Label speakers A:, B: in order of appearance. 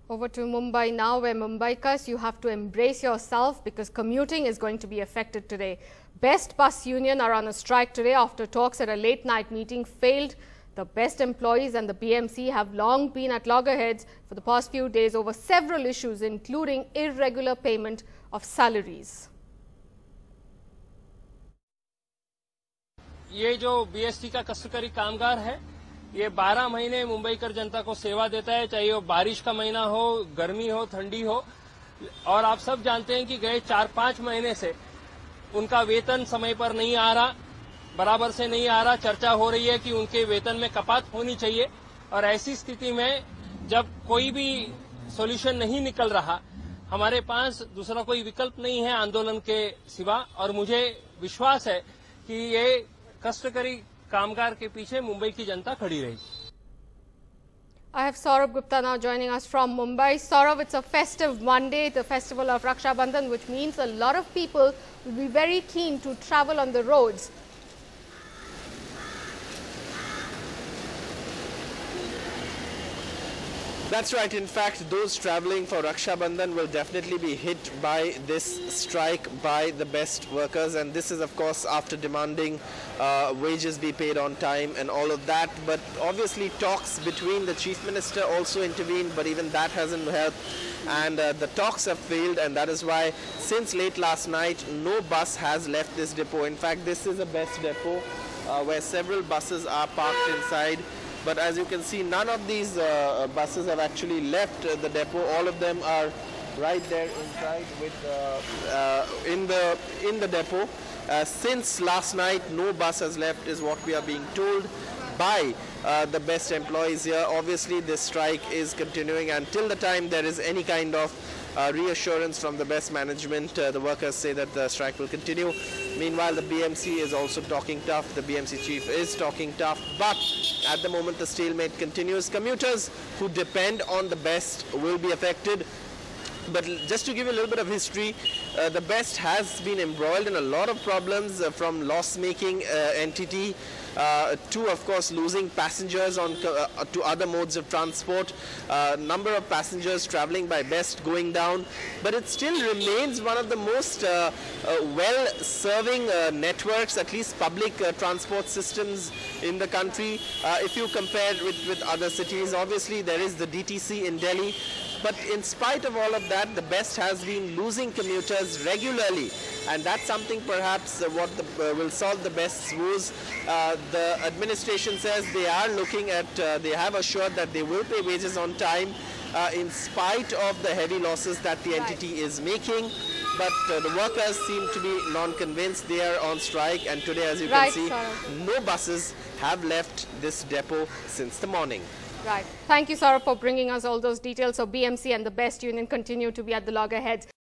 A: Over to Mumbai now, where Mumbaikas, you have to embrace yourself because commuting is going to be affected today. Best Bus Union are on a strike today after talks at a late-night meeting failed. The Best employees and the BMC have long been at loggerheads for the past few days over several issues, including irregular payment of salaries.
B: ये जो BST का कष्टकरी कामगार है, ये 12 महीने मुंबईकर जनता को सेवा देता है, चाहे वो बारिश का महीना हो, गर्मी हो, ठंडी हो। और आप सब जानते हैं कि गए 4-5 महीने से उनका वेतन समय पर नहीं आ रहा, बराबर से नहीं आ रहा। चर्चा हो रही है कि उनके वेतन में कपात होनी चाहिए। और ऐसी स्थिति में जब कोई भी सॉल्यूशन नहीं निकल रहा, हमारे पास दूसरा कोई विकल्प नहीं है आंदोलन के सिवा। और मुझे विश्वास है कि ये कष्टकरी कामगार के पीछे मुंबई की जनता खड़ी रहेगी।
A: I have Saurabh Gupta now joining us from Mumbai. Saurabh, it's a festive Monday, the festival of Raksha Bandhan, which means a lot of people will be very keen to travel on the roads.
C: That's right. In fact, those travelling for Raksha Bandhan will definitely be hit by this strike by the Best workers, and this is of course after demanding wages be paid on time and all of that. But obviously talks between the Chief Minister also intervened, but even that hasn't helped, and the talks have failed, and that is why since late last night no bus has left this depot. In fact, this is a Best depot where several buses are parked inside. But as you can see, none of these buses have actually left the depot. All of them are right there inside with in the depot. Since last night, no bus has left, is what we are being told by the Best employees here. Obviously, this strike is continuing until the time there is any kind of reassurance from the Best management. The workers say that the strike will continue. Meanwhile, the BMC is also talking tough. The BMC chief is talking tough. But at the moment, the stalemate continues. Commuters who depend on the Best will be affected. But just to give you a little bit of history, the Best has been embroiled in a lot of problems from loss-making entity to, of course, losing passengers on to other modes of transport. Number of passengers traveling by Best going down, but it still remains one of the most well-serving networks, at least public transport systems in the country. If you compare it with other cities, obviously there is the DTC in Delhi. But in spite of all of that, the Best has been losing commuters regularly, and that's something perhaps what will solve the Best's woes. The administration says they are looking at, they have assured that they will pay wages on time in spite of the heavy losses that the entity is making. But the workers seem to be non-convinced. They are on strike, and today, as you can see, no buses have left this depot since the morning.
A: Right. Thank you, Saurabh, for bringing us all those details. So BMC and the Best Union continue to be at the loggerheads.